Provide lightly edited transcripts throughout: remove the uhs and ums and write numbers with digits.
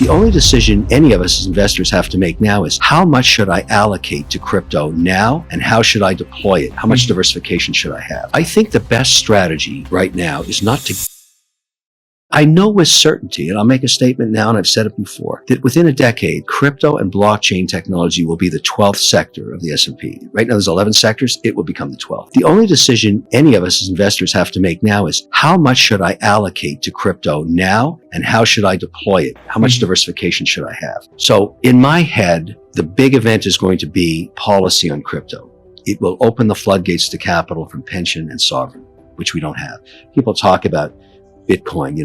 The only decision any of us as investors have to make now is how much should I allocate to crypto now and how should I deploy it? How much diversification should I have? I think the best strategy right now is not to I know with certainty, and I'll make a statement now, and I've said it before, that within a decade, crypto and blockchain technology will be the 12th sector of the S&P. Right now, there's 11 sectors. It will become the 12th. The only decision any of us as investors have to make now is how much should I allocate to crypto now, and how should I deploy it? How much diversification should I have? So in my head, the big event is going to be policy on crypto. It will open the floodgates to capital from pension and sovereign, which we don't have. People talk about Bitcoin,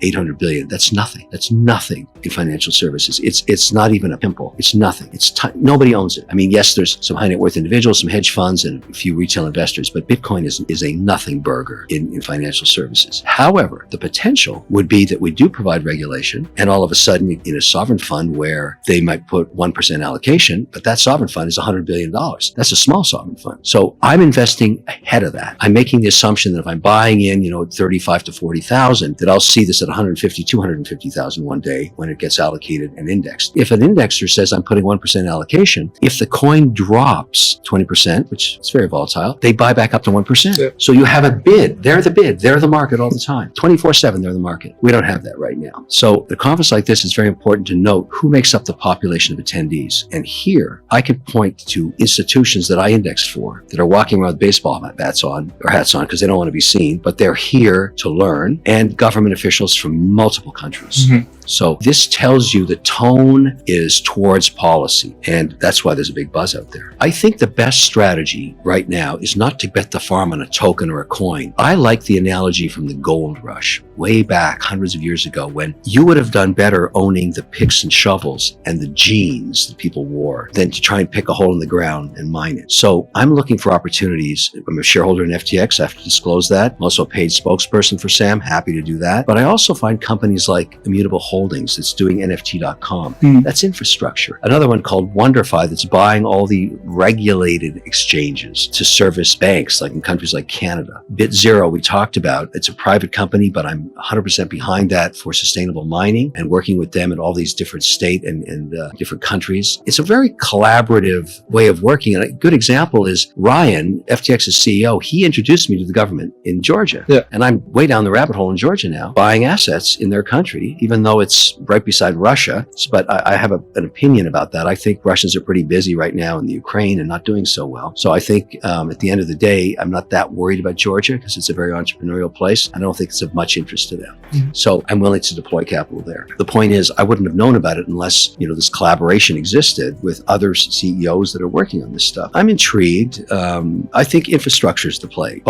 800 billion. That's nothing. That's nothing in financial services. It's not even a pimple. It's nothing. Nobody owns it. I mean, yes, there's some high net worth individuals, some hedge funds, and a few retail investors, but Bitcoin is a nothing burger in financial services. However, the potential would be that we do provide regulation, and all of a sudden in a sovereign fund where they might put 1% allocation, but that sovereign fund is $100 billion. That's a small sovereign fund. So I'm investing ahead of that. I'm making the assumption that if I'm buying in, at 35 to 40,000, that I'll see this at 150, 250,000 one day when it gets allocated and indexed. If an indexer says I'm putting 1% allocation, if the coin drops 20%, which is very volatile, they buy back up to 1%. Yeah. So you have a bid. They're the bid. They're the market all the time. 24/7, they're the market. We don't have that right now. So the conference like this is very important to note who makes up the population of attendees. And here I can point to institutions that I indexed for that are walking around with baseball bats on or hats on because they don't want to be seen, but they're here to learn, and government officials from multiple countries. So this tells you the tone is towards policy, and that's why there's a big buzz out there. I think the best strategy right now is not to bet the farm on a token or a coin. I like the analogy from the gold rush way back hundreds of years ago, when you would have done better owning the picks and shovels and the jeans that people wore than to try and pick a hole in the ground and mine it. So I'm looking for opportunities. I'm a shareholder in FTX. I have to disclose that. I'm also a paid spokesperson for Sam. Happy to do that. But I also find companies like Immutable Holdings that's doing NFT.com. That's infrastructure. Another one called WonderFi that's buying all the regulated exchanges to service banks, like in countries like Canada. BitZero, we talked about. It's a private company, but I'm 100% behind that for sustainable mining and working with them in all these different state and different countries. It's a very collaborative way of working. And a good example is Ryan, FTX's CEO. He introduced me to the government in Georgia. Yeah. And I'm way down the rabbit hole in Georgia now, buying assets in their country, even though it's right beside Russia. But I have an opinion about that. I think Russians are pretty busy right now in the Ukraine and not doing so well. So I think at the end of the day, I'm not that worried about Georgia because it's a very entrepreneurial place. I don't think it's of much interest to them. So I'm willing to deploy capital there. The point is, I wouldn't have known about it unless, this collaboration existed with other CEOs that are working on this stuff. I'm intrigued. I think infrastructure is the play.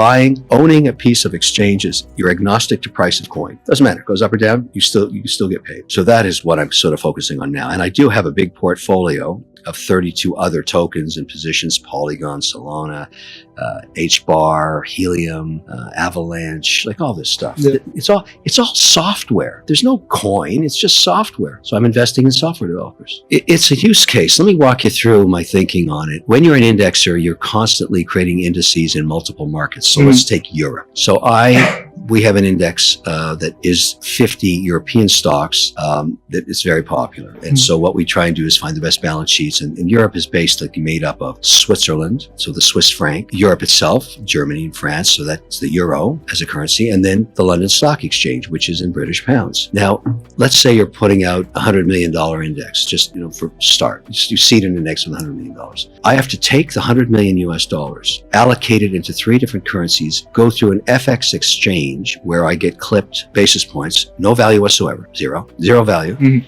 Owning a piece of exchanges, you're agnostic to price of coin. Doesn't matter. It goes up or down, you still get paid. So that is what I'm sort of focusing on now. And I do have a big portfolio of 32 other tokens and positions: Polygon, Solana, HBAR, Helium, Avalanche, like all this stuff. Yeah. It's all software. There's no coin. It's just software. So I'm investing in software developers. It's a use case. Let me walk you through my thinking on it. When you're an indexer, you're constantly creating indices in multiple markets. So let's take Europe. So we have an index that is 50 European stocks that is very popular. And so what we try and do is find the best balance sheets. And Europe is basically made up of Switzerland, so the Swiss franc, Europe itself, Germany and France, so that's the euro as a currency, and then the London Stock Exchange, which is in British pounds. Now, let's say you're putting out a $100 million index, just for start. You seed an index with $100 million. I have to take the $100 million US dollars, allocate it into 3 different currencies, go through an FX exchange where I get clipped basis points, no value whatsoever, zero value.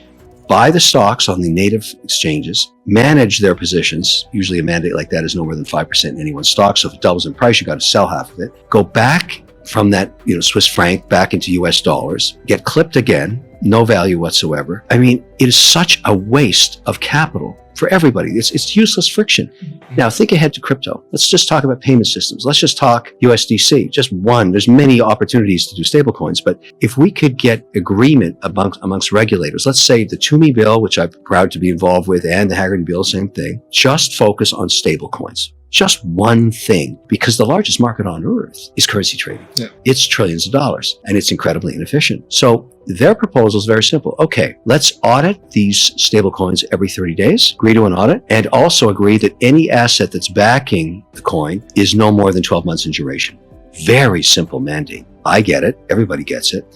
Buy the stocks on the native exchanges, manage their positions. Usually a mandate like that is no more than 5% in any one stock. So if it doubles in price, you got to sell half of it. Go back from that, Swiss franc back into US dollars, get clipped again, no value whatsoever. I mean, it is such a waste of capital for everybody. It's useless friction. Now think ahead to crypto. Let's just talk about payment systems. Let's just talk USDC. Just one. There's many opportunities to do stablecoins, but if we could get agreement amongst regulators, let's say the Toomey bill, which I'm proud to be involved with, and the Haggerty bill, same thing, just focus on stablecoins. just one thing, because the largest market on earth is currency trading. Yeah. It's trillions of dollars, and it's incredibly inefficient. So their proposal is very simple. Okay, let's audit these stable coins every 30 days, agree to an audit, and also agree that any asset that's backing the coin is no more than 12 months in duration. Very simple mandate. I get it. Everybody gets it.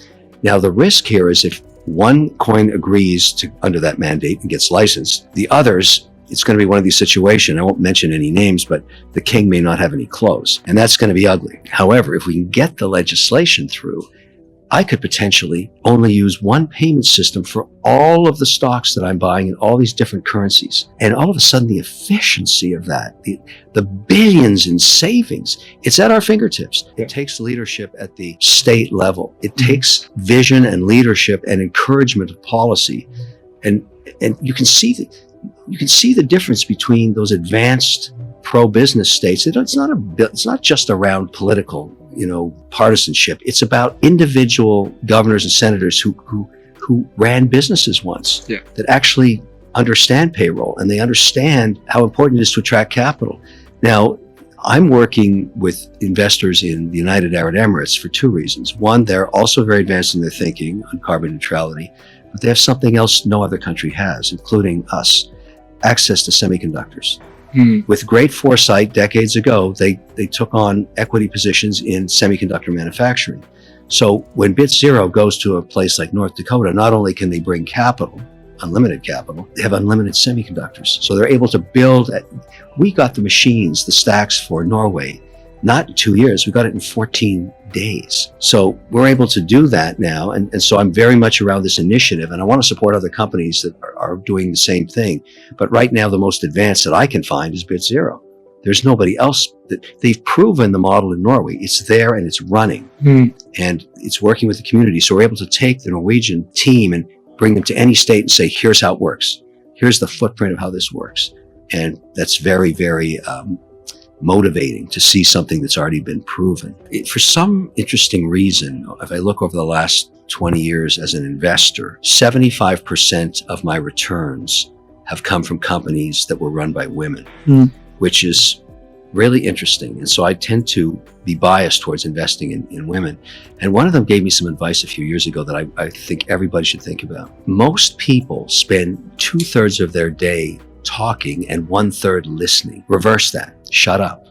Now, the risk here is if one coin agrees to under that mandate and gets licensed, the others, it's going to be one of these situations. I won't mention any names, but the king may not have any clothes, and that's going to be ugly. However, if we can get the legislation through, I could potentially only use one payment system for all of the stocks that I'm buying in all these different currencies. And all of a sudden, the efficiency of that, the billions in savings, it's at our fingertips. It takes leadership at the state level. It takes vision and leadership and encouragement of policy. And you can see the difference between those advanced pro-business states. It's not just around political, partisanship. It's about individual governors and senators who ran businesses once that actually understand payroll, and they understand how important it is to attract capital. Now, I'm working with investors in the United Arab Emirates for two reasons. One, they're also very advanced in their thinking on carbon neutrality, but they have something else no other country has, including us: access to semiconductors. With great foresight, decades ago, they took on equity positions in semiconductor manufacturing. So when BitZero goes to a place like North Dakota, not only can they bring capital, unlimited capital, they have unlimited semiconductors. So they're able to build. We got the machines, the stacks for Norway, not in 2 years. We got it in 14 days. So we're able to do that now. And so I'm very much around this initiative, and I want to support other companies that are doing the same thing. But right now, the most advanced that I can find is BitZero. There's nobody else. They've proven the model in Norway. It's there and it's running, and it's working with the community. So we're able to take the Norwegian team and bring them to any state and say, here's how it works. Here's the footprint of how this works. And that's very, very motivating to see something that's already been proven. For some interesting reason, if I look over the last 20 years as an investor, 75% of my returns have come from companies that were run by women, which is really interesting. And so I tend to be biased towards investing in women. And one of them gave me some advice a few years ago that I think everybody should think about. Most people spend 2/3 of their day talking and 1/3 listening. Reverse that. Shut up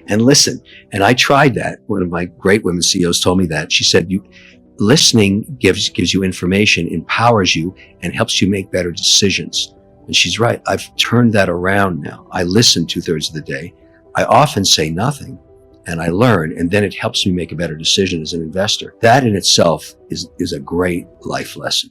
and listen. And I tried that. One of my great women CEOs told me that. She said, listening gives you information, empowers you, and helps you make better decisions. And she's right. I've turned that around now. I listen 2/3 of the day. I often say nothing, and I learn, and then it helps me make a better decision as an investor. That in itself is a great life lesson.